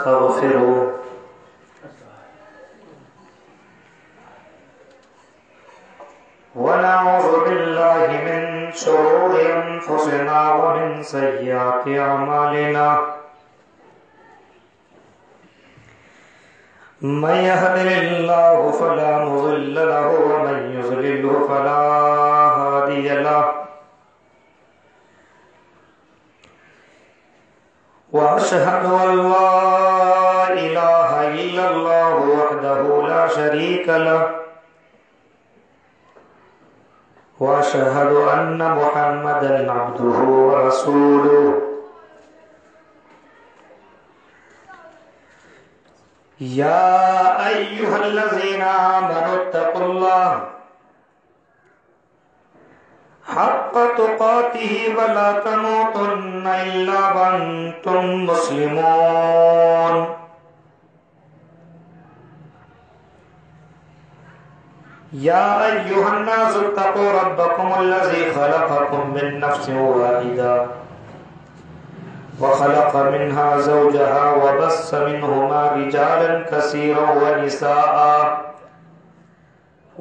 ونستغفره ونعوذ بالله من شرور أنفسنا ومن سيئات أعمالنا من يهده الله فلا مضل له ومن يضلل فلا هادي له وأشهد أن لا إله إلا الله وحده لا شريك له وأشهد أن محمدا عبده ورسوله يا أيها الذين آمنوا اتقوا الله حق تقاته ولا تموتن إلا وأنتم مسلمون يا أيها الناس اتقوا ربكم الذي خلقكم من نفس واحدة وخلق منها زوجها وبث منهما رجالا كثيرا ونساء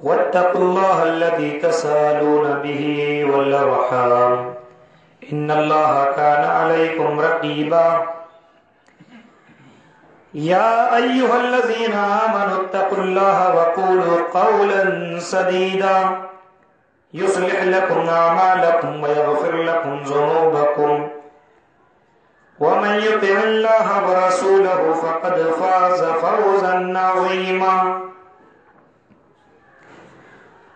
واتقوا الله الذي تساءلون به والأرحام إن الله كان عليكم رقيبا يا أيها الذين آمنوا اتقوا الله وقولوا قولا سديدا يصلح لكم أعمالكم ويغفر لكم ذنوبكم ومن يطع الله ورسوله فقد فاز فوزا عظيما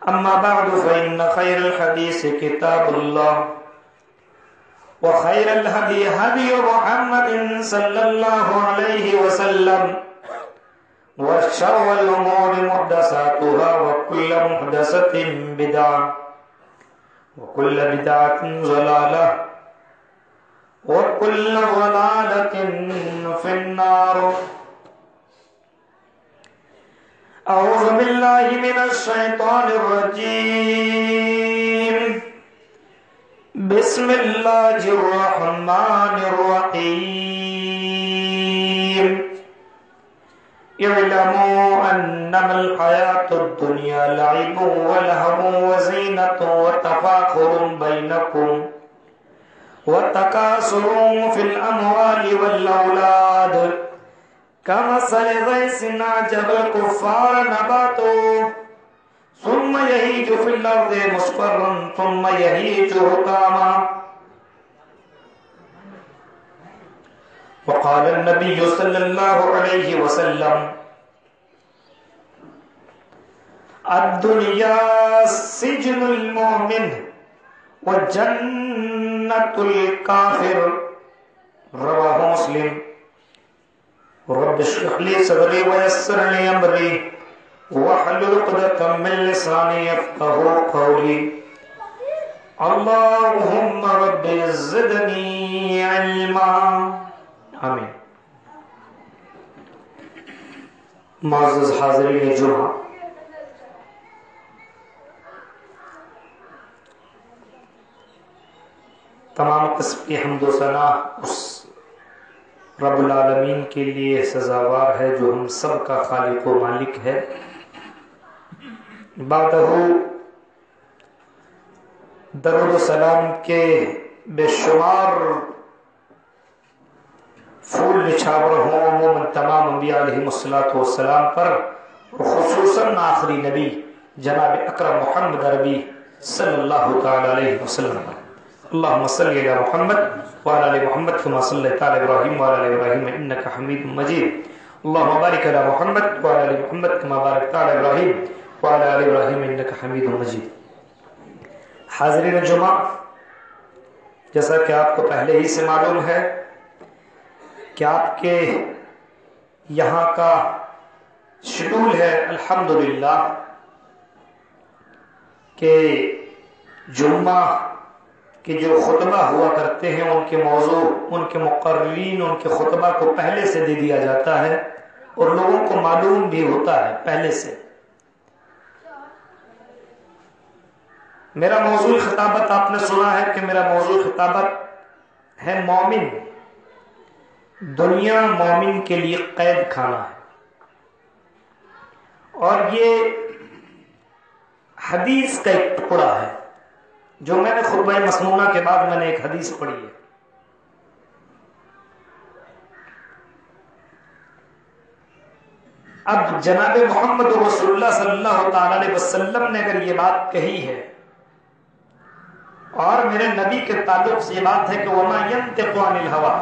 أما بعد فإن خير الحديث كتاب الله وخير الهدي هدي محمد صلى الله عليه وسلم وشر الأمور محدثاتها وكل محدثة بدعة وكل بدعة ضلالة وكل ضلالة في النار أعوذ بالله من الشيطان الرجيم بسم الله الرحمن الرحيم اعلموا أنما الحياة الدنيا لعب ولهو وزينة وتفاخر بينكم وتكاثر في الأموال والأولاد كمثل غيث أعجب الكفار نباته ثم يهيج في الأرض مصفرا ثم يهيج حطاما وقال النبي صلى الله عليه وسلم الدنيا سجن المؤمن وجنة الكافر رواه مسلم رب اشرح لي صدري ويسر لي أمري واحلل عقدة من لساني يفقهوا قولي اللهم رب زدني علما آمین. معزز حاضرین جمعہ، تمام قسم کی حمد و ثنا اس رب العالمین کے لیے سزاوار ہے جو ہم سب کا خالق و مالک ہے. بعدہ درود و سلام کے بے شمار پھول نچھاور ہوں عموماً تمام انبیاء علیہ السلام پر، خصوصاً آخری نبی جناب اکرم محمد عربی صلی اللہ تعالی علیہ وسلم. اللہم صلی علی محمد وعلی آل محمد کما صلیت علی ابراہیم وعلی آل ابراہیم انکا حمید مجید. اللہم بارک علی محمد وعلی آل محمد کما بارکت علی ابراہیم وعلی آل ابراہیم انکا حمید مجید. حاضرین جمعہ، جیسا کہ آپ کو پہلے ہی سے معلوم ہے کہ آپ کے یہاں کا شیڈول ہے الحمدللہ کہ جمعہ کہ جو خطبہ ہوا کرتے ہیں ان کے موضوع، ان کے مقررین، ان کے خطبہ کو پہلے سے دے دیا جاتا ہے اور لوگوں کو معلوم بھی ہوتا ہے پہلے سے. میرا موضوع خطابت آپ نے سنا ہے کہ میرا موضوع خطابت ہے مومن. دنیا مومن کے لیے قید خانہ ہے، اور یہ حدیث کا ایک ٹکڑا ہے جو میں نے خطبہ مسنونہ کے بعد میں نے ایک حدیث پڑھی ہے۔ اب جناب محمد رسول اللہ صلی اللہ تعالی علیہ وسلم نے اگر یہ بات کہی ہے، اور میرے نبی کے تعلق سے یہ بات ہے کہ وما ينطق عن الهوى،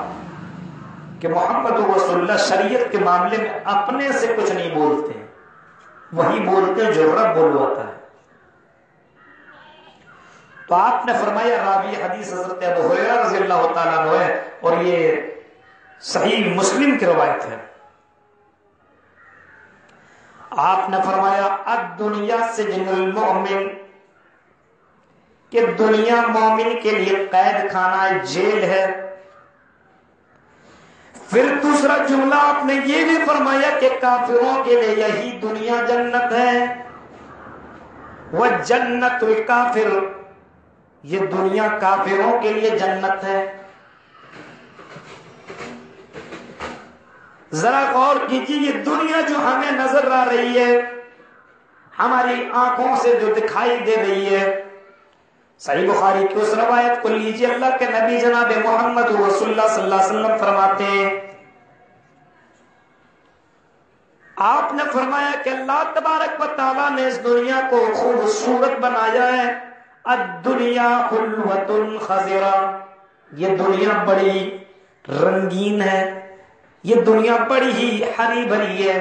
کہ محمد رسول اللہ شریعت کے معاملے میں اپنے سے کچھ نہیں بولتے، وہی بولتے ہیں جو رب بولواتا ہے۔ تو آپ نے فرمایا، راوی حدیث حضرت ابو ہریرہ رضی اللہ تعالیٰ عنہ ہے، اور یہ صحیح مسلم کی روایت ہے۔ آپ نے فرمایا الدنیا سجن المؤمن، کہ دنیا مومن کے لیے قید خانہ جیل ہے۔ پھر دوسرا جملہ آپ نے یہ بھی فرمایا کہ کافروں کے لیے یہی دنیا جنت ہے، وجنت الکافر، یہ دنیا کافروں کے لیے جنت ہے۔ ذرا غور کیجیے، یہ دنیا جو ہمیں نظر آ رہی ہے، ہماری آنکھوں سے جو دکھائی دے رہی ہے، صحیح بخاری کی اس روایت کو لیجیے، اللہ کے نبی جناب محمد رسول اللہ صلی اللہ علیہ وسلم فرماتے ہیں، آپ نے فرمایا کہ اللہ تبارک و تعالیٰ نے اس دنیا کو خوبصورت بنایا ہے۔ الدنیا حلوۃ خضرا، یہ دنیا بڑی رنگین ہے، یہ دنیا بڑی ہی ہری بھری ہے،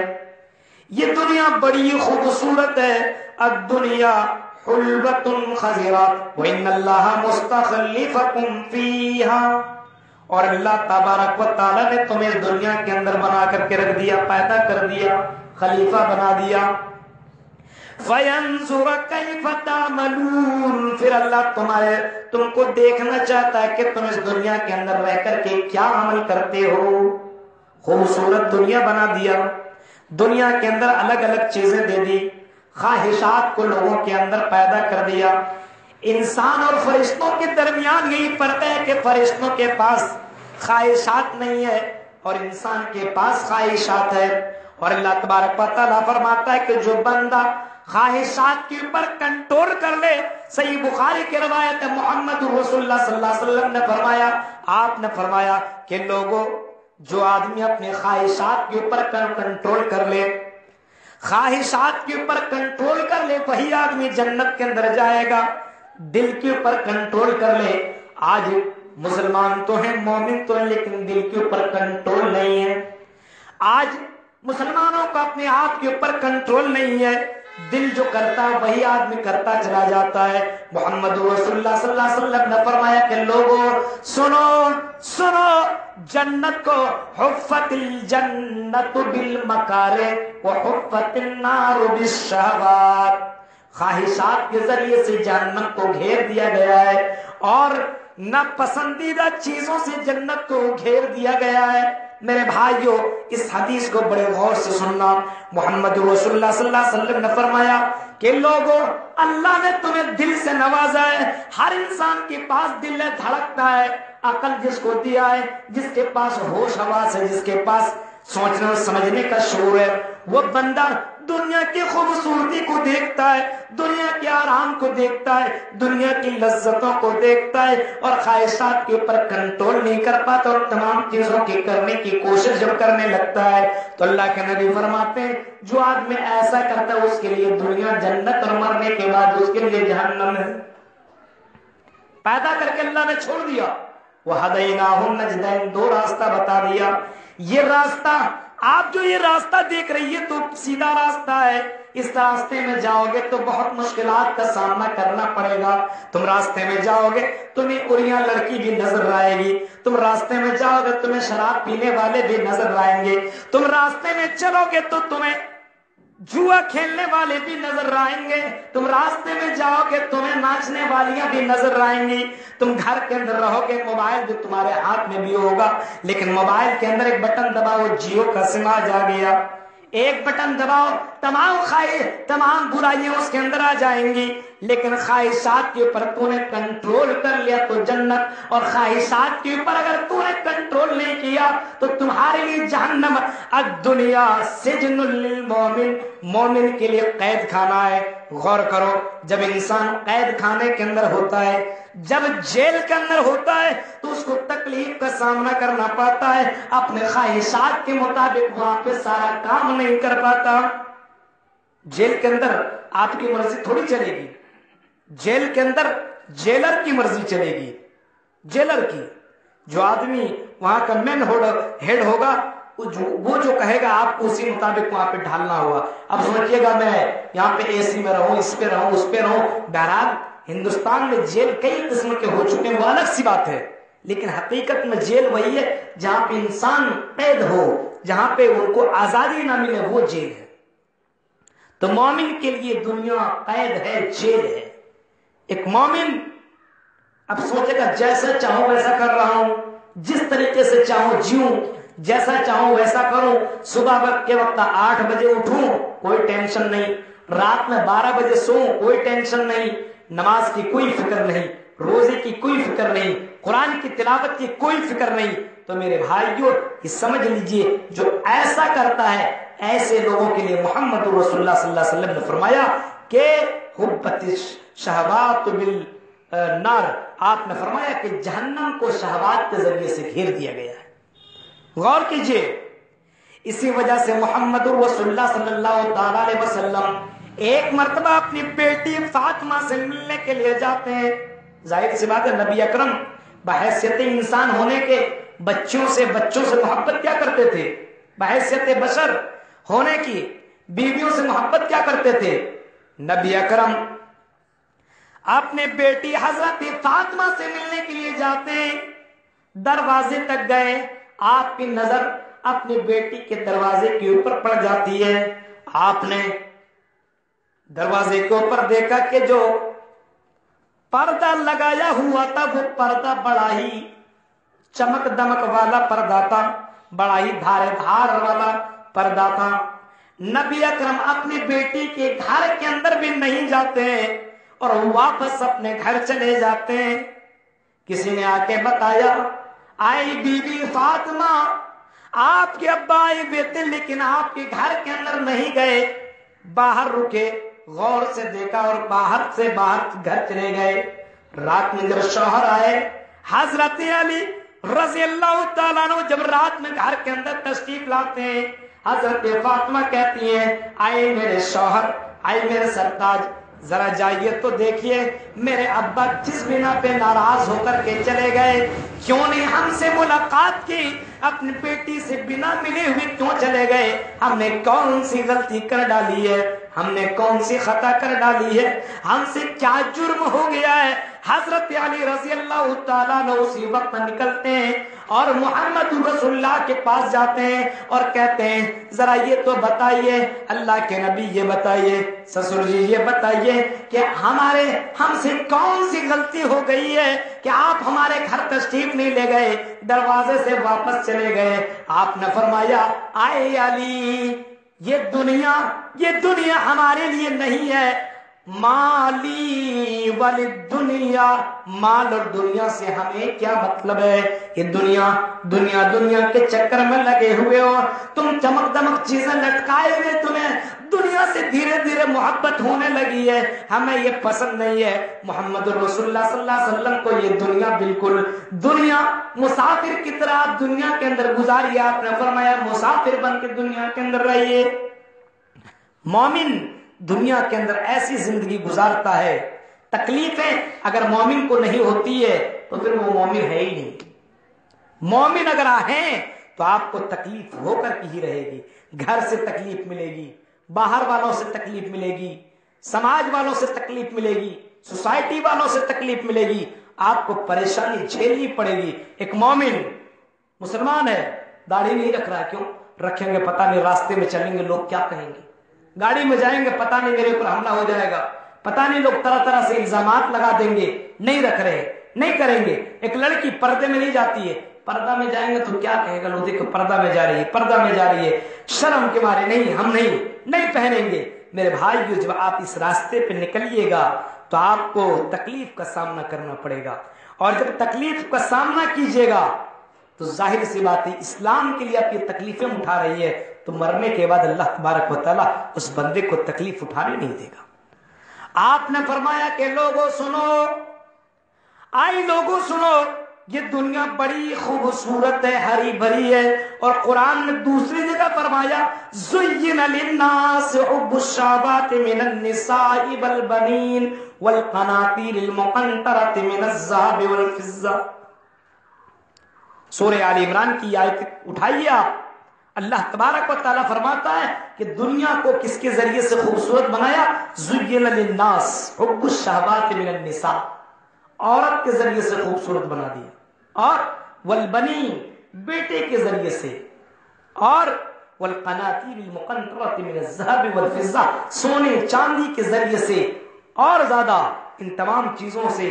یہ دنیا بڑی خوبصورت ہے۔ الدنیا حلوۃ خضرا وان اللہ مستخلفکم فیہا، اور اللہ تبارک و تعالیٰ نے تمہیں اس دنیا کے اندر بنا کر کے رکھ دیا، پیدا کر دیا، خلیفہ بنا دیا۔ فَيَنْظُرَ كَيْفَ تَعْمَلُونَ، پھر اللہ تم کو دیکھنا چاہتا ہے کہ تم اس دنیا کے اندر رہ کر کے کیا عمل کرتے ہو۔ خوبصورت دنیا بنا دیا، دنیا کے اندر الگ الگ چیزیں دے دی، خواہشات کو لوگوں کے اندر پیدا کر دیا۔ انسان اور فرشتوں کے درمیان یہی فرق ہے کہ فرشتوں کے پاس خواہشات نہیں ہے اور انسان کے پاس خواہشات ہے، اور اللہ تبارک و تعالیٰ فرماتا ہے کہ جو بندہ خواہشات کے اوپر کنٹرول کر لے، صحیح بخاری کی روایت ہے، محمد رسول اللہ صلی اللہ علیہ وسلم نے فرمایا، آپ نے فرمایا کہ لوگوں، جو آدمی اپنے خواہشات کے اوپر کنٹرول کر لے، خواہشات کے اوپر کنٹرول کر لے، وہی آدمی جنت کے اندر جائے گا۔ دل کے اوپر کنٹرول کر لے، آج مسلمان تو ہیں، مومن تو ہیں، لیکن دل کے اوپر کنٹرول نہیں ہے۔ آج مسلمانوں کا اپنے آپ کے اوپر کنٹرول نہیں ہے، دل جو کرتا ہے وہی آدمی کرتا چلا جاتا ہے۔ محمد رسول اللہ صلی اللہ علیہ وسلم نے فرمایا کہ لوگوں سنو سنو، جنت کو حفت الجنت بالمکارہ وحفت النار بالشہوات، خواہشات کے ذریعے سے جنت کو گھیر دیا گیا ہے، اور ناپسندیدہ چیزوں سے جنت کو گھیر دیا گیا ہے۔ میرے بھائیو، اس حدیث کو بڑے غور سے سننا۔ محمد رسول اللہ صلی اللہ علیہ وسلم نے فرمایا کہ لوگوں، اللہ نے تمہیں دل سے نوازا ہے، ہر انسان کے پاس دل ہے، دھڑکتا ہے، عقل جس کو دیا ہے، جس کے پاس ہوش حواس ہے، جس کے پاس سوچنے اور سمجھنے کا شعور ہے، وہ بندہ دنیا کی خوبصورتی کو دیکھتا ہے، دنیا کے آرام کو دیکھتا ہے، دنیا کی لذتوں کو دیکھتا ہے، اور خواہشات کے اوپر کنٹرول نہیں کر پاتا، اور تمام چیزوں کی کرنے کی کوشش جب کرنے لگتا ہے تو اللہ کے نبی فرماتے ہیں جو آدمی ایسا کرتا ہے اس کے لیے دنیا جنت، اور مرنے کے بعد اس کے لیے جہنم ہے۔ پیدا کر کے اللہ نے چھوڑ دیا، وَهَدَيْنَاهُ النَّجْدَيْنِ، دو راستہ بتا دیا۔ یہ راستہ، آپ جو یہ راستہ دیکھ رہی ہے تو سیدھا راستہ ہے، اس راستے میں جاؤ گے تو بہت مشکلات کا سامنا کرنا پڑے گا۔ تم راستے میں جاؤ گے تمہیں اریاں لڑکی بھی نظر آئے گی، تم راستے میں جاؤ گے تمہیں شراب پینے والے بھی نظر آئیں گے، تم راستے میں چلو گے تو تمہیں جوا کھیلنے والے بھی نظر آئیں گے، تم راستے میں جاؤ گے تمہیں ناچنے والیاں بھی نظر آئیں گی، تم گھر کے اندر رہو گے، موبائل بھی تمہارے ہاتھ میں بھی ہوگا، لیکن موبائل کے اندر ایک بٹن دباؤ، جیو کا سم آ جا گیا، ایک بٹن دباؤ تمام برائیاں اس کے اندر آ جائیں گی، لیکن خواہشات کے اوپر تو نے کنٹرول کر لیا تو جنت، اور خواہشات کے اوپر اگر تو نے کنٹرول نہیں کیا تو تمہارے لیے جہنم۔ الدنیا سجن للمومن، مومن کے لیے قید خانہ ہے۔ غور کرو، جب انسان قید خانے کے اندر ہوتا ہے، جب جیل کے اندر ہوتا ہے تو اس کو تکلیف کا سامنا کرنا پڑتا ہے، اپنے خواہشات کے مطابق وہاں پہ سارا کام نہیں کر پاتا۔ جیل کے اندر آپ کی مرضی تھوڑی چلے گی، جیل کے اندر جیلر کی مرضی چلے گی، جیلر کی۔ جو آدمی وہاں کا مین ہیڈ ہوگا وہ جو کہے گا آپ کو اسی مطابق وہاں پہ ڈھالنا ہوگا۔ اب سوچئے گا میں یہاں پہ اے سی میں رہوں، اس پہ رہوں، اس پہ رہوں۔ بہرحال ہندوستان میں جیل کئی قسم کے ہو چکے ہیں، وہ الگ سی بات ہے، لیکن حقیقت میں جیل وہی ہے جہاں پہ انسان قید ہو، جہاں پہ ان کو آزادی نہ ملے، وہ جیل ہے۔ تو مومن کے لیے دنیا قید ہے، جیل ہے۔ ایک مومن اب سوچے گا جیسا چاہوں ویسا کر رہا ہوں، جس طریقے سے چاہوں جیوں، جیسا چاہوں ویسا کروں، صبح کے وقت 8 بجے اٹھوں کوئی ٹینشن نہیں، رات میں 12 بجے سوؤں کوئی ٹینشن نہیں، نماز کی کوئی فکر نہیں، روزے کی کوئی فکر نہیں، قرآن کی تلاوت کی کوئی فکر نہیں۔ تو میرے بھائیوں یہ سمجھ لیجئے جو ایسا کرتا ہے ایسے لوگوں کے لیے محمد رسول اللہ صلی اللہ علیہ وسلم نے فرمایا کہ حبت شہوات بالنار، آپ نے فرمایا کہ جہنم کو شہوات کے ذریعے سے گھیر دیا گیا ہے۔ غور کیجئے، اسی وجہ سے محمد رسول اللہ صلی اللہ تعالی علیہ وسلم ایک مرتبہ اپنی بیٹی فاطمہ سے ملنے کے لیے جاتے ہیں۔ ظاہر سی بات ہے نبی اکرم بحیثیت انسان ہونے کے بچوں سے محبت کیا کرتے تھے؟ بحیثیت بشر ہونے کی بیویوں سے محبت کیا کرتے تھے؟ نبی اکرم اپنے بیٹی حضرت فاطمہ سے ملنے کے لیے جاتے ہیں، دروازے تک گئے، آپ کی نظر اپنی بیٹی کے دروازے کے اوپر پڑ جاتی ہے۔ آپ نے دروازے کے اوپر دیکھا کہ جو پردہ لگایا ہوا تھا وہ پردہ بڑا ہی چمک دمک والا پردہ تھا، بڑا ہی دھار والا پردہ تھا۔ نبی اکرم اپنی بیٹی کے گھر کے اندر بھی نہیں جاتے ہیں اور واپس اپنے گھر چلے جاتے ہیں۔ کسی نے آ کے بتایا، آئی بی بی فاطمہ آپ کے ابا آئے ہوئے تھے لیکن آپ کے گھر کے اندر نہیں گئے، باہر رکے، غور سے دیکھا اور باہر گھر چلے گئے۔ رات میں جب شوہر آئے، حضرت علی رضی اللہ تعالیٰ عنہ جب رات میں گھر کے اندر تشریف لاتے ہیں، حضرت فاطمہ کہتی ہیں، آئے میرے شوہر، آئے میرے سرتاج، ذرا جائیے تو دیکھیے میرے ابا جس بنا پہ ناراض ہو کر کے چلے گئے، کیوں نہیں ہم سے ملاقات کی، اپنی بیٹی سے بنا ملے ہوئے کیوں چلے گئے، ہم نے کون سی غلطی کر ڈالی ہے، ہم نے کون سی خطا کر ڈالی ہے، ہم سے کیا جرم ہو گیا ہے۔ حضرت علی رضی اللہ تعالیٰ نے اسی وقت نکلتے ہیں اور محمد رسول اللہ کے پاس جاتے ہیں اور کہتے ہیں ذرا یہ تو بتائیے اللہ کے نبی، یہ بتائیے سسر جی، یہ بتائیے کہ ہم سے کون سی غلطی ہو گئی ہے کہ آپ ہمارے گھر تشریف نہیں لے گئے، دروازے سے واپس چلے گئے۔ آپ نے فرمایا، آئے علی یہ دنیا ہمارے لیے نہیں ہے، مالی والی دنیا، مال اور دنیا سے ہمیں کیا مطلب ہے؟ یہ دنیا کے چکر میں لگے ہوئے ہو تم، چمک دمک چیزیں لٹکائے ہوئے، تمہیں دنیا سے دھیرے دھیرے محبت ہونے لگی ہے، ہمیں یہ پسند نہیں ہے۔ محمد رسول اللہ صلی اللہ علیہ وسلم کو یہ دنیا بالکل مسافر کی طرح آپ دنیا کے اندر گزاریے، آپ نے فرمایا مسافر بن کے دنیا کے اندر رہیے۔ مومن دنیا کے اندر ایسی زندگی گزارتا ہے، تکلیفیں اگر مومن کو نہیں ہوتی ہے تو پھر وہ مومن ہے ہی نہیں۔ مومن اگر ہیں تو آپ کو تکلیف ہو کر کے ہی رہے گی، گھر سے تکلیف ملے گی، باہر والوں سے تکلیف ملے گی، سماج والوں سے تکلیف ملے گی، سوسائٹی والوں سے تکلیف ملے گی، آپ کو پریشانی جھیلنی پڑے گی۔ ایک مومن مسلمان ہے، داڑھی نہیں رکھ رہا، کیوں رکھیں گے؟ پتہ نہیں راستے میں چلیں گے لوگ کیا کہیں گے، گاڑی میں جائیں گے پتہ نہیں میرے اوپر حملہ ہو جائے گا، پتہ نہیں لوگ طرح طرح سے الزامات لگا دیں گے، نہیں رکھ رہے، نہیں کریں گے۔ ایک لڑکی پردے میں نہیں جاتی ہے، پردہ میں جائیں گے تو کیا کہے گا لوگ، دیکھو پردہ میں جا رہی ہے، پردہ میں جا رہی ہے، شرم کے مارے نہیں ہم نہیں پہنیں گے۔ میرے بھائیو جب آپ اس راستے پہ نکلیے گا تو آپ کو تکلیف کا سامنا کرنا پڑے گا، اور جب تکلیف کا سامنا کیجیے گا تو ظاہر سی بات ہے اسلام کے لیے آپ یہ تکلیفیں اٹھا رہی ہے تو مرنے کے بعد اللہ تبارک و تعالیٰ اس بندے کو تکلیف اٹھانے نہیں دے گا۔ آپ نے فرمایا کہ لوگوں سنو، لوگوں سنو، یہ دنیا بڑی خوبصورت ہے، ہری بھری ہے، اور قرآن نے دوسری جگہ فرمایا زین للناس حب الشہوات من النساء والبنین والقناطیر المقنطرۃ من الذهب والفضہ۔ سورہ آل عمران کی آیت اٹھائیے آپ، اللہ تبارک و تعالیٰ فرماتا ہے کہ دنیا کو کس کے ذریعے سے خوبصورت بنایا؟ زین للناس حب الشہوات من النساء، عورت کے ذریعے سے خوبصورت بنا دیا، اور والبنین بیٹے کے ذریعے سے، اور والقناطیر المقنطرۃ من الذهب والفضہ سونے چاندی کے ذریعے سے، اور زیادہ ان تمام چیزوں سے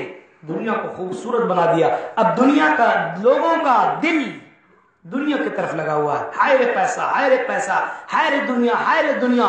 دنیا کو خوبصورت بنا دیا۔ اب دنیا کا لوگوں کا دل دنیا کی طرف لگا ہوا ہے، ہائے رے پیسہ، ہائے رے پیسہ، ہائے رے دنیا، ہائے رے دنیا۔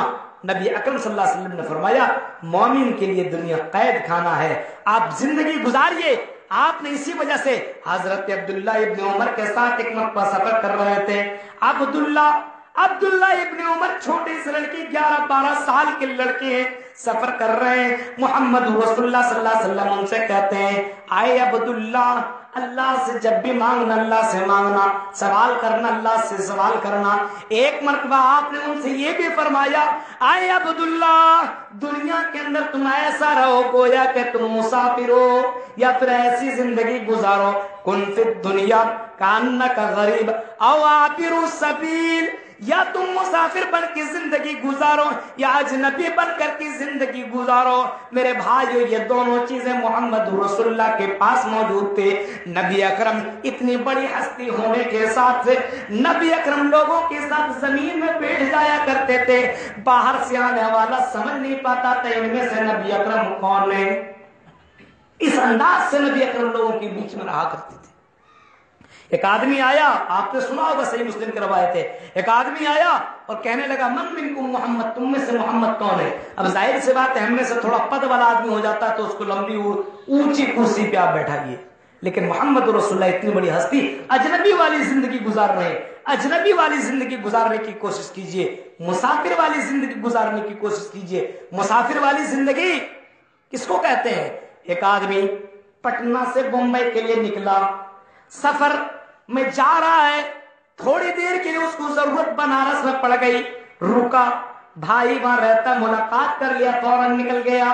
نبی اکرم صلی اللہ علیہ وسلم نے فرمایا مومن کے لیے دنیا قید خانہ ہے، آپ زندگی گزاریے۔ آپ نے اسی وجہ سے حضرت عبداللہ ابن عمر کے ساتھ ایک مرتبہ سفر کر رہے تھے۔ عبداللہ ابن عمر چھوٹے سے لڑکی، 11-12 سال کے لڑکے ہیں، سفر کر رہے ہیں۔ محمد رسول اللہ صلی اللہ علیہ وسلم ان سے کہتے ہیں آئے عبداللہ، اللہ سے جب بھی مانگنا اللہ سے مانگنا، سوال کرنا اللہ سے سوال کرنا۔ ایک مرتبہ آپ نے ان سے یہ بھی فرمایا آئے عبداللہ، دنیا کے اندر تم ایسا رہو گویا کہ تم مسافر ہو، یا پھر ایسی زندگی گزارو کن فی الدنیا کانک غریب او عابر السبیل، یا تم مسافر بن کی زندگی گزارو یا اجنبی بن کر کی زندگی گزارو۔ میرے بھائیو یہ دونوں چیزیں محمد رسول اللہ کے پاس موجود تھے۔ نبی اکرم اتنی بڑی ہستی ہونے کے ساتھ سے نبی اکرم لوگوں کے ساتھ زمین میں بیٹھ جایا کرتے تھے، باہر سے آنے والا سمجھ نہیں پاتا تھا ان میں سے نبی اکرم کون ہے۔ اس انداز سے نبی اکرم لوگوں کے بیچ میں رہا کرتے تھے۔ ایک آدمی آیا، آپ نے سنا ہوگا صحیح مسلم کی روایت ہے، ایک آدمی آیا اور کہنے لگا من منکم محمد، تم میں سے محمد کون ہے؟ اب ظاہر سی بات ہے ہم میں سے تھوڑا پد والا آدمی ہو جاتا ہے تو اس کو لمبی اونچی کرسی پہ آپ بیٹھائیے، لیکن محمد رسول اللہ اتنی بڑی ہستی اجنبی والی زندگی گزار رہے ہیں۔ اجنبی والی زندگی گزارنے کی کوشش کیجئے، مسافر والی زندگی گزارنے کی کوشش کیجئے۔ مسافر والی زندگی کس کو کہتے ہیں؟ ایک آدمی پٹنہ سے بمبئی کے لیے نکلا، سفر میں جا رہا ہے، تھوڑی دیر کے لیے اس کو ضرورت بنارس میں پڑ گئی، رکا، بھائی وہاں رہتا، ملاقات کر لیا، فوراً نکل گیا۔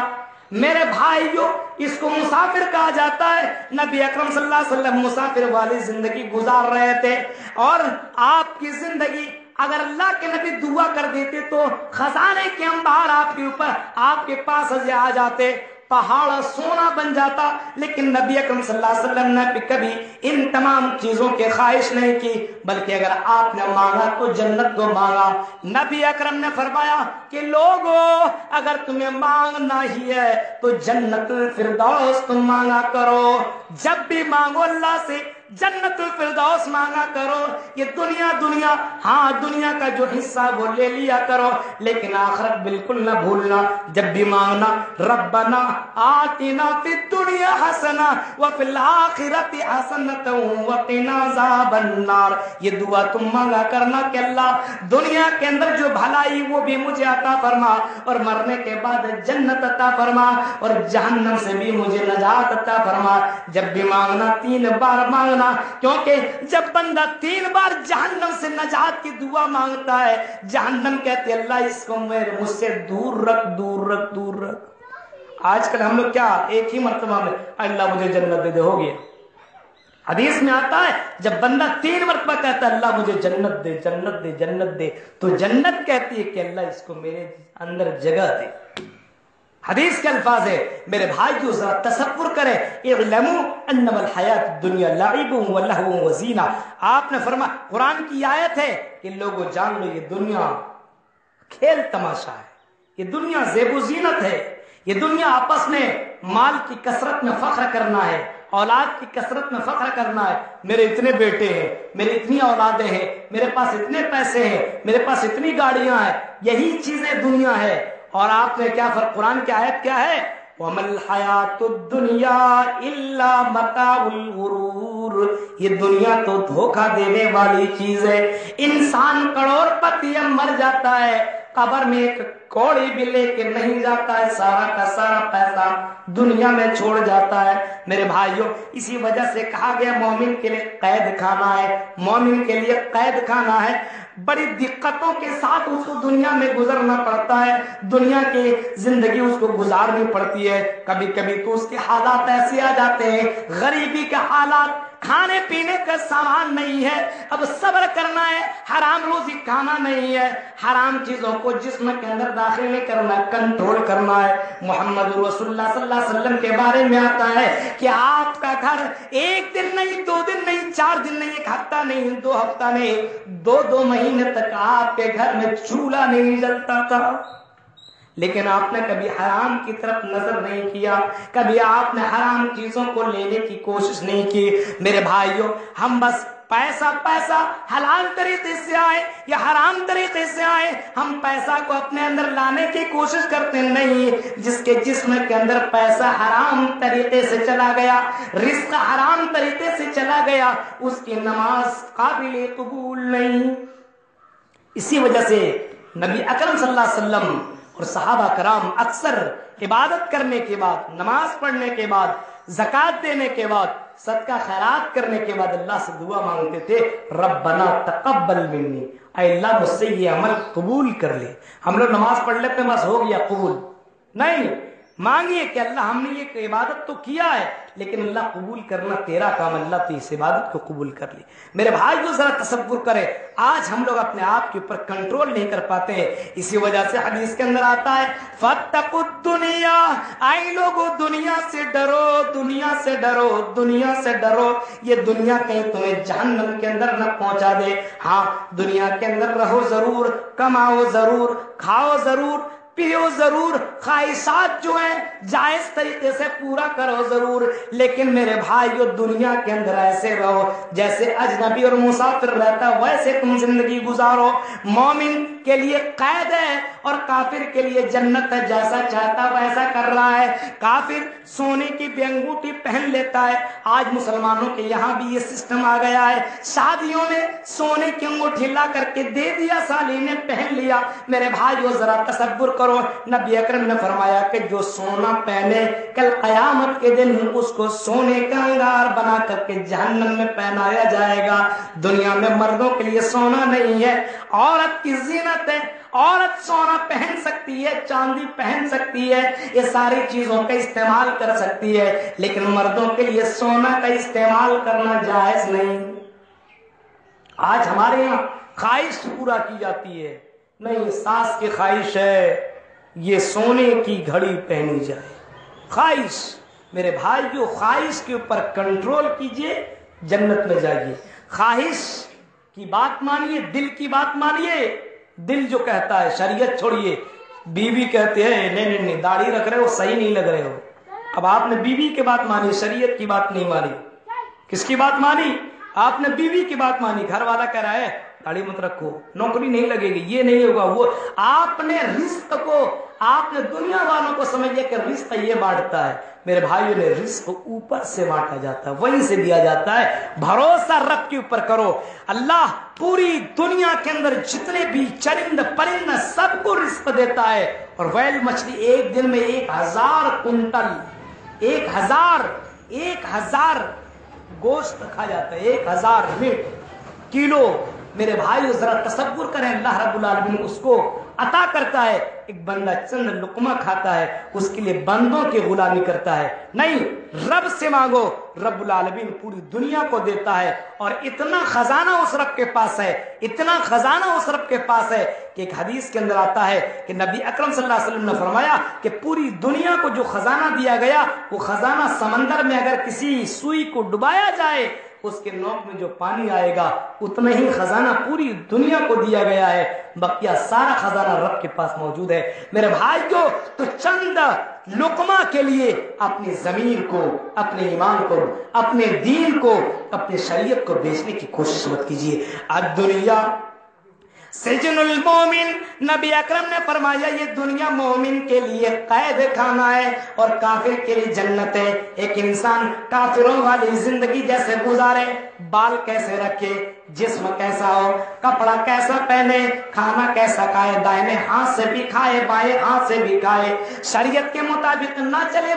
میرے بھائیو اس کو مسافر کہا جاتا ہے۔ نبی اکرم صلی اللہ علیہ وسلم مسافر والی زندگی گزار رہے تھے، اور آپ کی زندگی اگر اللہ کے نبی دعا کر دیتے تو خزانے کے انبار آپ کے اوپر، آپ کے پاس آ جاتے، پہاڑ سونا بن جاتا۔ لیکن نبی اکرم صلی اللہ علیہ وسلم نے کبھی ان تمام چیزوں کی خواہش نہیں کی، بلکہ اگر آپ نے مانگا تو جنت کو مانگا۔ نبی اکرم نے فرمایا کہ لوگوں اگر تمہیں مانگنا ہی ہے تو جنت الفردوس تم مانگا کرو، جب بھی مانگو اللہ سے جنت الفردوس مانگا کرو۔ یہ دنیا ہاں دنیا کا جو حصہ وہ لے لیا کرو، لیکن آخرت بالکل نہ بھولنا۔ جب بھی مانگنا ربنا آتنا فی الدنیا حسنہ وفی الآخرۃ حسنۃ وقنا عذاب النار۔ یہ دعا تم مانگا کرنا کہ اللہ دنیا کے اندر جو بھلائی وہ بھی مجھے عطا فرما، اور مرنے کے بعد جنت عطا فرما، اور جہنم سے بھی مجھے نجات عطا فرما۔ جب بھی مانگنا 3 بار مانگنا، کیونکہ جب بندہ 3 بار جہنم سے نجات کی دعا مانگتا ہے، جہنم کہتے اللہ اس کو مجھ سے دور رکھ دور رکھ دور رکھ۔ آج کل ہم لوگ کیا ایک ہی مرتبہ میں اللہ مجھے جنت دے دے ہو گیا۔ حدیث میں آتا ہے جب بندہ 3 مرتبہ کہتا ہے اللہ مجھے جنت دے جنت دے جنت دے، تو جنت کہتی ہے کہ اللہ اس کو میرے اندر جگہ دے۔ حدیث کے الفاظ ہے میرے بھائیو ذرا تصور کریں، اعلموا انما الحیات الدنیا لعب و لہو و زینہ۔ آپ نے فرمایا، قرآن کی آیت ہے کہ لوگوں جان لو یہ دنیا کھیل تماشا ہے، یہ دنیا زیب و زینت ہے، یہ دنیا آپس میں مال کی کثرت میں فخر کرنا ہے، اولاد کی کثرت میں فخر کرنا ہے، میرے اتنے بیٹے ہیں، میری اتنی اولادیں ہیں، میرے پاس اتنے پیسے ہیں، میرے پاس اتنی گاڑیاں ہیں، یہی چیزیں دنیا ہے۔ اور آپ نے کیا قرآن کی آیت کیا ہے؟ وَمَا الْحَيَاةُ الدُّنْيَا إِلَّا مَتَاعُ الْغُرُورِ، یہ دنیا تو دھوکہ دینے والی چیز ہے۔ انسان کروڑ پتی مر جاتا ہے، قبر میں ایک کوڑی بھی لے کے نہیں جاتا ہے، سارا کا سارا پیسہ دنیا میں چھوڑ جاتا ہے۔ میرے بھائیوں، اسی وجہ سے کہا گیا مومن کے لیے قید خانہ ہے، مومن کے لیے قید خانہ ہے۔ بڑی دقتوں کے ساتھ اس کو دنیا میں گزرنا پڑتا ہے، دنیا کی زندگی اس کو گزارنی پڑتی ہے۔ کبھی کبھی تو اس کے حالات ایسے آ جاتے ہیں، غریبی کے حالات، کھانے پینے کا سامان نہیں ہے، اب صبر کرنا ہے، حرام روزی کھانا نہیں ہے، حرام چیزوں کو جسم کے اندر داخل نہیں کرنا، کنٹرول کرنا ہے۔ محمد رسول اللہ صلی اللہ علیہ وسلم کے بارے میں آتا ہے کہ آپ کا گھر ایک دن نہیں، 2 دن نہیں، 4 دن نہیں، 1 ہفتہ نہیں، 2 ہفتہ نہیں، 2 مہینے تک آپ کے گھر میں چولہا نہیں جلتا تھا، لیکن آپ نے کبھی حرام کی طرف نظر نہیں کیا، کبھی آپ نے حرام چیزوں کو لینے کی کوشش نہیں کی۔ میرے بھائیوں، ہم بس پیسہ حلال طریقے سے آئے یا حرام طریقے سے آئے، ہم پیسہ کو اپنے اندر لانے کی کوشش کرتے نہیں۔ جس کے جسم کے اندر پیسہ حرام طریقے سے چلا گیا، رزق حرام طریقے سے چلا گیا، اس کی نماز قابل قبول نہیں۔ اسی وجہ سے نبی اکرم صلی اللہ علیہ وسلم اور صحابہ کرام اکثر عبادت کرنے کے بعد، نماز پڑھنے کے بعد، زکوٰۃ دینے کے بعد، صدقہ خیرات کرنے کے بعد اللہ سے دعا مانگتے تھے، ربنا تقبل منی، اے اللہ مجھ سے یہ عمل قبول کر لے۔ ہم لوگ نماز پڑھ لیتے بس ہو گیا قبول، نہیں، مانگیے کہ اللہ ہم نے یہ عبادت تو کیا ہے، لیکن اللہ قبول کرنا تیرا کام، اللہ تو اس عبادت کو قبول کر لی۔ میرے بھائی جو ذرا تصور کرے، آج ہم لوگ اپنے آپ کے اوپر کنٹرول نہیں کر پاتے ہیں، اسی وجہ سے حدیث کے اندر آتا ہے فاتقوا الدنیا، اے لوگو دنیا سے ڈرو، دنیا سے ڈرو، دنیا سے ڈرو، یہ دنیا کہیں تمہیں جہنم کے اندر نہ پہنچا دے۔ ہاں، دنیا کے اندر رہو ضرور، کماؤ ضرور، کھاؤ ضرور، پیو ضرور، خواہشات جو ہیں جائز طریقے سے پورا کرو ضرور، لیکن میرے بھائیو دنیا کے اندر ایسے رہو جیسے اجنبی اور مسافر رہتا ہے، ویسے تم زندگی گزارو۔ مومن کے لیے قید ہے اور کافر کے لیے جنت ہے، جیسا چاہتا ویسا کر رہا ہے۔ کافر سونے کی بھی انگوٹھی پہن لیتا ہے، آج مسلمانوں کے یہاں بھی یہ سسٹم آ گیا ہے، شادیوں میں سونے کی انگوٹھی لا کر کے دے دیا، سالی نے پہن لیا۔ میرے بھائیو ذرا تصور کرو، نبی اکرم نے فرمایا کہ جو سونا پہنے کل قیامت کے دن اس کو سونے کا انگار بنا کر کے جہنم میں پہنایا جائے گا۔ دنیا میں مردوں کے لیے سونا نہیں ہے، عورت کی زینت ہے، عورت سونا پہن سکتی ہے، چاندی پہن سکتی ہے، یہ ساری چیزوں کا استعمال کر سکتی ہے، لیکن مردوں کے لیے سونا کا استعمال کرنا جائز نہیں۔ آج ہمارے یہاں خواہش پورا کی جاتی ہے، نہیں ساس کی خواہش ہے یہ سونے کی گھڑی پہنی جائے، خواہش۔ میرے بھائیو خواہش کے اوپر کنٹرول کیجئے، جنت میں جائیے۔ خواہش کی بات مانیے، دل کی بات مانیے، دل جو کہتا ہے شریعت چھوڑیے، بیوی کہتے ہیں نہیں نہیں نہیں داڑھی رکھ رہے ہو صحیح نہیں لگ رہے ہو، اب آپ نے بیوی کی بات مانی، شریعت کی بات نہیں مانی۔ کس کی بات مانی؟ آپ نے بیوی کی بات مانی، گھر والا کہہ رہا ہے داڑھی مت رکھو، نوکری نہیں لگے گی، یہ نہیں ہوگا وہ، آپ نے رزق کو، آپ نے دنیا والوں کو سمجھ لیا کہ رزق یہ بانٹتا ہے۔ میرے بھائیوں نے رزق اوپر سے بانٹا جاتا ہے، وہیں سے دیا جاتا ہے۔ بھروسہ رب کے اوپر کرو، اللہ پوری دنیا کے اندر جتنے بھی چرند پرند سب کو رزق دیتا ہے، اور ویل مچھلی ایک دن میں 1000 کنٹل، 1000 گوشت کھا جاتا ہے، 1000 میٹ کلو۔ میرے بھائیو ذرا تصور کریں، اللہ رب العالمین اس کو عطا کرتا ہے، ایک بندہ چند لقمہ کھاتا ہے، اس کے لیے بندوں کی غلامی کرتا ہے۔ نہیں، رب سے مانگو، رب العالمین پوری دنیا کو دیتا ہے، اور اتنا خزانہ اس رب کے پاس ہے، اتنا خزانہ اس رب کے پاس ہے کہ ایک حدیث کے اندر آتا ہے کہ نبی اکرم صلی اللہ علیہ وسلم نے فرمایا کہ پوری دنیا کو جو خزانہ دیا گیا، وہ خزانہ سمندر میں اگر کسی سوئی کو ڈبایا جائے، اس کے نوک میں جو پانی آئے گا اتنا ہی خزانہ پوری دنیا کو دیا گیا ہے، بقیہ سارا خزانہ رب کے پاس موجود ہے۔ میرے بھائیوں، تو چند لقمہ کے لیے اپنی ضمیر کو، اپنے ایمان کو، اپنے دین کو، اپنے شریعت کو بیچنے کی کوشش مت کیجیے۔ الدنیا سجن المومن، نبی اکرم نے فرمایا یہ دنیا مومن کے لیے قید خانہ ہے اور کافر کے لیے جنت ہے۔ ایک انسان کافروں والی زندگی جیسے گزارے، بال کیسے رکھے، جسم کیسا ہو، کپڑا کیسا پہنے، کھانا کیسا کھائے، دائیں ہاتھ سے بھی کھائے بائیں ہاتھ سے بھی کھائے، شریعت کے مطابق نہ چلے،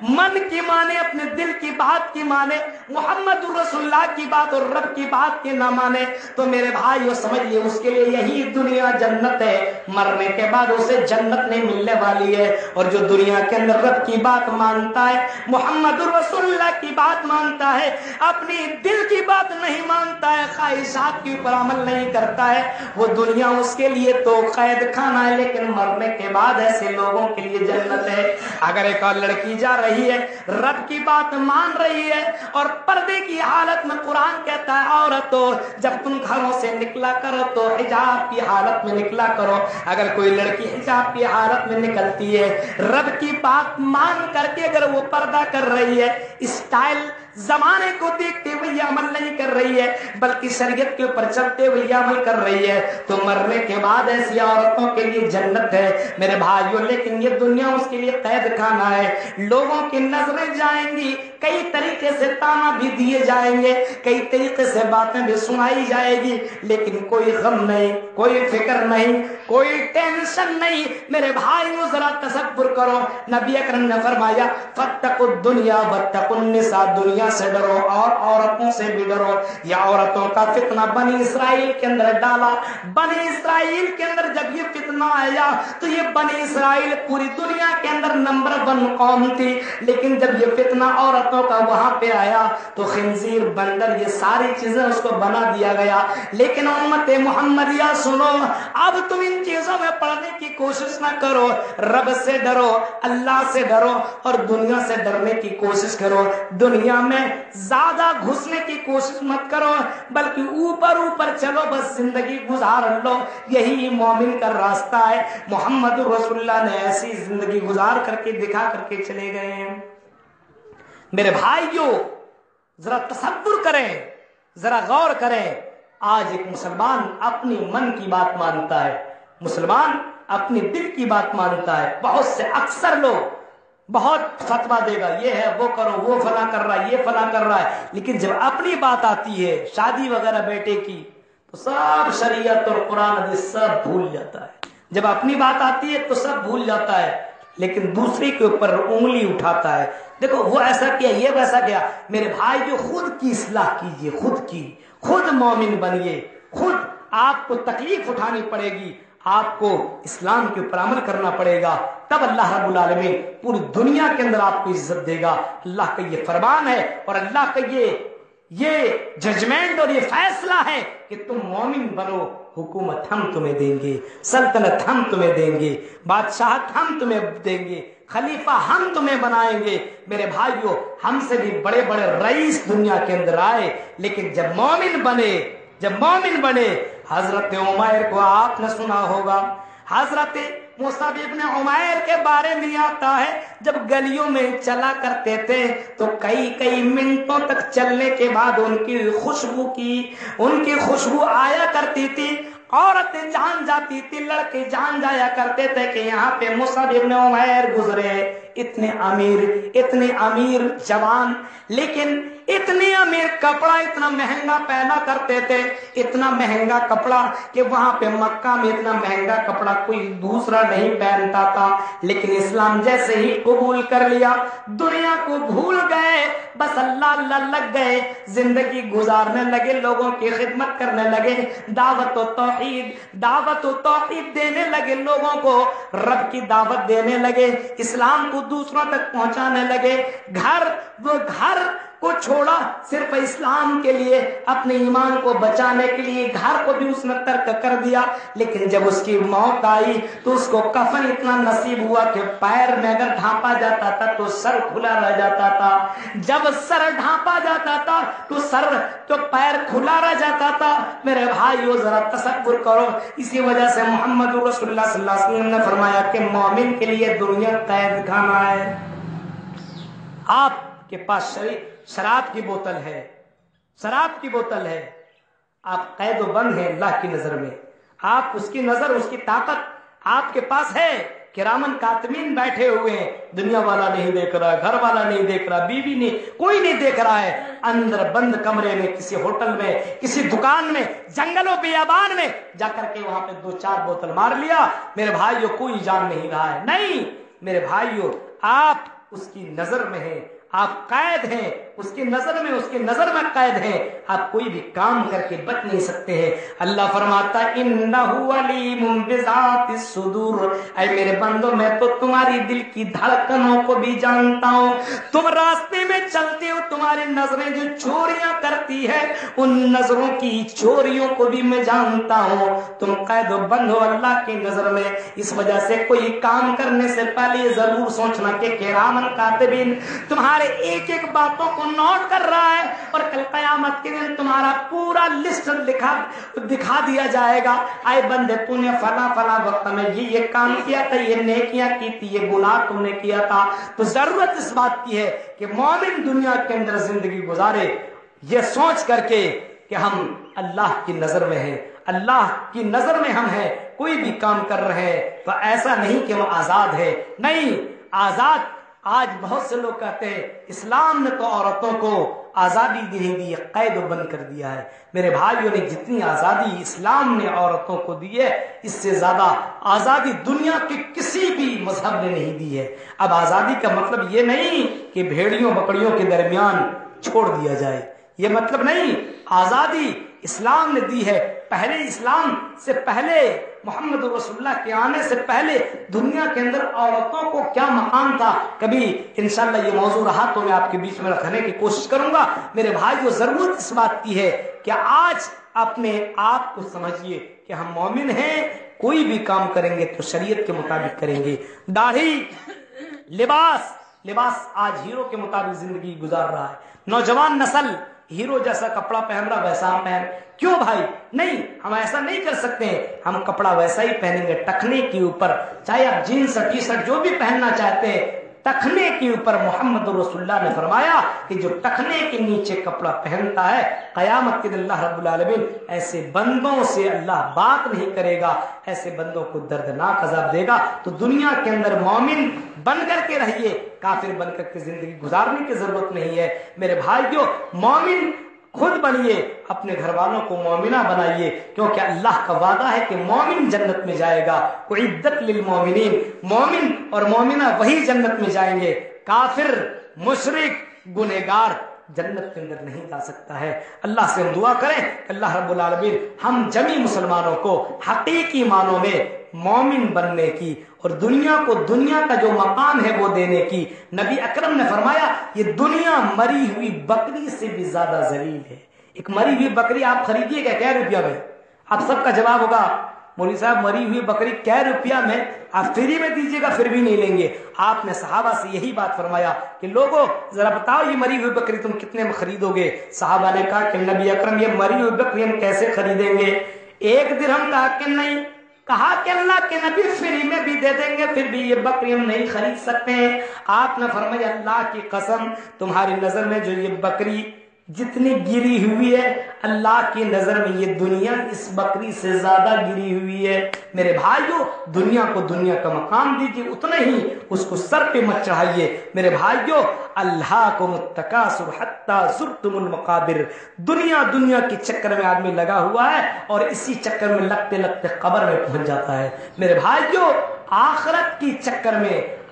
من کی مانے، اپنے دل کی بات کی مانے، محمد رسول اللہ کی بات اور رب کی بات کی نہ مانے، تو میرے بھائیو سمجھئے اس کے لیے یہی دنیا جنت ہے، مرنے کے بعد اسے جنت نہیں ملنے والی ہے۔ اور جو دنیا کے اندر رب کی بات مانتا ہے، محمد رسول اللہ کی بات مانتا ہے، اپنی دل کی بات نہیں مانتا ہے، خواہشات کے اوپر عمل نہیں کرتا ہے، وہ دنیا اس کے لیے تو قید خانہ ہے، لیکن مرنے کے بعد ایسے لوگوں کے لیے جنت ہے۔ اگر ایک اور لڑکی جا رہی ہے، رب کی بات مان رہی ہے اور پردے کی حالت میں، قرآن کہتا ہے عورتوں جب تم گھروں سے نکلا کرو تو حجاب کی حالت میں نکلا کرو۔ اگر کوئی لڑکی حجاب کی حالت میں نکلتی ہے، رب کی بات مان کر کے اگر وہ پردہ کر رہی ہے، اسٹائل زمانے کو دیکھتے ہوئے یہ عمل نہیں کر رہی ہے بلکہ شریعت کے اوپر چلتے ہوئے یہ عمل کر رہی ہے، تو مرنے کے بعد ایسی عورتوں کے لیے جنت ہے میرے بھائیوں۔ لیکن یہ دنیا اس کے لیے قید خانہ ہے، لوگوں کی نظریں جائیں گی، کئی طریقے سے تانا بھی دیے جائیں گے، کئی طریقے سے باتیں بھی سنائی جائے گی، لیکن کوئی غم نہیں، کوئی فکر نہیں، کوئی ٹینشن نہیں۔ میرے بھائیوں ذرا تصور کرو، نبی اکرم نے فرمایا فاتقوا الدنیا واتقوا النساء، دنیا سے ڈرو اور عورتوں سے بھی ڈرو۔ یہ عورتوں کا فتنہ بنی اسرائیل کے اندر ڈالا، بنی اسرائیل کے اندر جب یہ فتنہ آیا تو یہ بنی اسرائیل پوری دنیا کے اندر نمبر 1 قوم تھی، لیکن جب یہ فتنہ عورتوں کا وہاں پہ آیا تو خنزیر، بندر، یہ ساری چیزیں اس کو بنا دیا گیا۔ لیکن امت محمدیہ سنو، اب تم ان چیزوں میں پڑھنے کی کوشش نہ کرو، رب سے ڈرو، اللہ سے ڈرو اور دنیا سے ڈرنے کی کوشش کرو۔ دنیا میں زیادہ گھسنے کی کوشش مت کرو بلکہ اوپر اوپر چلو، بس زندگی گزار لو، یہی مومن کا راستہ ہے۔ محمد رسول اللہ نے ایسی زندگی گزار کر کے دکھا کر کے چلے گئے ہیں۔ میرے بھائیوں ذرا تصور کریں، ذرا غور کریں، آج ایک مسلمان اپنی من کی بات مانتا ہے، مسلمان اپنی دل کی بات مانتا ہے۔ بہت سے اکثر لوگ بہت فتویٰ دے گا، یہ ہے وہ کرو، وہ فلاں کر رہا ہے، یہ فلاں کر رہا ہے، لیکن جب اپنی بات آتی ہے شادی وغیرہ بیٹے کی تو سب شریعت اور قرآن حدیث سب بھول جاتا ہے۔ جب اپنی بات آتی ہے تو سب بھول جاتا ہے، لیکن دوسرے کے اوپر انگلی اٹھاتا ہے، دیکھو وہ ایسا کیا، یہ ویسا کیا۔ میرے بھائی جو خود کی اصلاح کیجئے، خود کی، خود مومن بنیے، خود آپ کو تکلیف اٹھانی پڑے گی، آپ کو اسلام کے اوپر عمل کرنا پڑے گا، تب اللہ رب العالمین پوری دنیا کے اندر آپ کو عزت دے گا۔ اللہ کا یہ فرمان ہے اور اللہ کا یہ ججمنٹ اور یہ فیصلہ ہے کہ تم مومن بنو، حکومت ہم تمہیں دیں گے، سلطنت ہم تمہیں دیں گے، بادشاہت ہم تمہیں دیں گے، خلیفہ ہم تمہیں بنائیں گے۔ میرے بھائیوں ہم سے بھی بڑے بڑے رئیس دنیا کے اندر آئے، لیکن جب مومن بنے، حضرت عمیر کو آپ نے سنا ہوگا، حضرت مصعب ابن عمیر کے بارے میں آتا ہے جب گلیوں میں چلا کرتے تھے تو کئی منٹوں تک چلنے کے بعد ان کی خوشبو آیا کرتی تھی، عورتیں جان جاتی تھی، لڑکے جان جایا کرتے تھے کہ یہاں پہ مصعب ابن عمیر گزرے، اتنے امیر جوان، لیکن اتنے امیر کپڑا اتنا مہنگا پہنا کرتے تھے، اتنا مہنگا کپڑا کہ وہاں پہ مکہ میں اتنا مہنگا کپڑا کوئی دوسرا نہیں پہنتا تھا، لیکن اسلام جیسے ہی قبول کر لیا دنیا کو بھول گئے، بس اللہ لگ گئے، زندگی گزارنے لگے، لوگوں کی خدمت کرنے لگے، دعوت و توحید دینے لگے، لوگوں کو رب کی دعوت دینے لگے، اسلام کو دوسروں تک پہنچانے لگے، گھر کو چھوڑا صرف اسلام کے لیے، اپنے ایمان کو بچانے کے لیے، گھر کو بھی اس نے ترک کر دیا، لیکن جب اس کی موت آئی تو اس کو کفن اتنا نصیب ہوا کہ پیر میں اگر ڈھانپا جاتا تھا تو سر کھلا رہ جاتا تھا، جب سر ڈھانپا جاتا تھا تو پیر کھلا رہ جاتا تھا۔ میرے بھائیو ذرا تصور کرو، اسی وجہ سے محمد رسول اللہ صلی اللہ علیہ وسلم نے فرمایا کہ مومن کے لیے دنیا قید خانہ ہے۔ آپ کے پاس شراب کی بوتل ہے، شراب کی بوتل ہے، آپ قید و بند ہیں اللہ کی نظر میں، آپ اس کی نظر، اس کی طاقت آپ کے پاس ہے۔ کرامن کاتمین بیٹھے ہوئے ہیں، دنیا والا نہیں دیکھ رہا، گھر والا نہیں دیکھ رہا، بیوی نہیں، کوئی نہیں دیکھ رہا ہے، اندر بند کمرے میں، کسی ہوٹل میں، کسی دکان میں، جنگل و بیابان میں جا کر کے وہاں پہ 2-4 بوتل مار لیا۔ میرے بھائیو کوئی جان نہیں رہا ہے، نہیں میرے بھائیو آپ اس کی نظر میں ہیں، آپ قید ہیں اس کی نظر میں، اس کی نظر میں قید ہیں، آپ کوئی بھی کام کر کے بچ نہیں سکتے ہیں۔ اللہ فرماتا ہے انہ علیم بذات الصدور، اے میرے بندو میں تو تمہاری دل کی دھڑکنوں کو بھی جانتا ہوں، تم راستے میں چلتے ہو تمہاری نظریں جو چوریاں کرتی ہے ان نظروں کی چوریوں کو بھی میں جانتا ہوں، تم قید و بند ہو اللہ کی نظر میں۔ اس وجہ سے کوئی کام کرنے سے پہلے یہ ضرور سوچنا کہ کرامن کاتبین تمہارے ایک ایک باتوں کو نوٹ کر رہا ہے، اور کل قیامت کے دن تمہارا پورا لسٹ دکھا دیا جائے گا، اے بندے تو نے فلاں فلاں وقت میں یہ کام کیا تھا، یہ نیکیاں کی تھی، یہ گناہ تم نے کیا تھا۔ تو ضرورت اس بات کی ہے کہ مومن دنیا کے اندر زندگی گزارے یہ سوچ کر کے کہ ہم اللہ کی نظر میں ہیں، اللہ کی نظر میں ہم ہیں، کوئی بھی کام کر رہے ہیں تو ایسا نہیں کہ وہ آزاد ہے، نہیں آزاد۔ آج بہت سے لوگ کہتے ہیں اسلام نے تو عورتوں کو آزادی نہیں دی، قید و بند کر دیا ہے۔ میرے بھائیوں نے جتنی آزادی اسلام نے عورتوں کو دی ہے اس سے زیادہ آزادی دنیا کے کسی بھی مذہب نے نہیں دی ہے۔ اب آزادی کا مطلب یہ نہیں کہ بھیڑیوں بکریوں کے درمیان چھوڑ دیا جائے، یہ مطلب نہیں۔ آزادی اسلام نے دی ہے، پہلے اسلام سے پہلے محمد رسول اللہ کے آنے سے پہلے دنیا کے اندر عورتوں کو کیا مقام تھا، کبھی انشاءاللہ یہ موضوع رہا تو میں آپ کے بیچ میں رکھنے کی کوشش کروں گا۔ میرے بھائیو ضرورت اس بات کی ہے کہ آج اپنے آپ کو سمجھیے کہ ہم مومن ہیں، کوئی بھی کام کریں گے تو شریعت کے مطابق کریں گے۔ داڑھی، لباس آج ہیرو کے مطابق زندگی گزار رہا ہے، نوجوان نسل ہیرو جیسا کپڑا پہن رہا ویسا ہم پہن، کیوں بھائی؟ نہیں، ہم ایسا نہیں کر سکتے ہیں، ہم کپڑا ویسا ہی پہنیں گے ٹخنے کے اوپر، چاہے آپ جینس ٹی شرٹ جو بھی پہننا چاہتے ہیں، ٹخنے کے اوپر محمد رسول اللہ نے فرمایا کہ جو ٹخنے کے نیچے کپڑا پہنتا ہے قیامت کے دن اللہ رب العالمین ایسے بندوں سے اللہ بات نہیں کرے گا، ایسے بندوں کو دردناک عذاب دے گا۔ تو دنیا کے اندر مومن بن کر کے رہیے، کافر بن کر کے زندگی گزارنے کی ضرورت نہیں ہے۔ میرے بھائیو مومن خود بنیے، اپنے گھر والوں کو مومنہ بنائیے، کیونکہ اللہ کا وعدہ ہے کہ مومن جنت میں جائے گا، اعدت للمومنین، مومن اور مومنہ وہی جنت میں جائیں گے، کافر مشرک گنہگار جنت کے اندر نہیں جا سکتا ہے۔ اللہ سے ہم دعا کریں کہ اللہ رب العالمین ہم جمی مسلمانوں کو حقیقی معنوں میں مومن بننے کی اور دنیا کو دنیا کا جو مقام ہے وہ دینے کی۔ نبی اکرم نے فرمایا یہ دنیا مری ہوئی بکری سے بھی زیادہ ذلیل ہے۔ ایک مری ہوئی بکری آپ خریدیے گا کیا روپیہ میں؟ آپ سب کا جواب ہوگا مولوی صاحب مری ہوئی بکری کیا روپیہ میں؟ آپ فری میں دیجیے گا پھر بھی نہیں لیں گے۔ آپ نے صحابہ سے یہی بات فرمایا کہ لوگوں ذرا بتاؤ یہ مری ہوئی بکری تم کتنے میں خریدو گے؟ صحابہ نے کہا کہ نبی اکرم یہ مری ہوئی بکری ہم کیسے خریدیں گے؟ 1 درہم کہا کہ نہیں، کہا کہ اللہ کے نبی فری میں بھی دے دیں گے پھر بھی یہ بکری ہم نہیں خرید سکتے ہیں۔ آپ نے فرمایا اللہ کی قسم تمہاری نظر میں جو یہ بکری جتنی گری ہوئی ہے اللہ کی نظر میں یہ دنیا اس بکری سے زیادہ گری ہوئی ہے۔ میرے بھائیو دنیا کو دنیا کا مقام دیجیے، اتنا ہی اس کو سر پہ مت چڑھائیے۔ میرے بھائیو الہاکم التکاثر حتی زرتم المقابر، دنیا کے چکر میں آدمی لگا ہوا ہے اور اسی چکر میں لگتے لگتے قبر میں پہنچ جاتا ہے۔ میرے بھائیو آخرت کی چکر میں،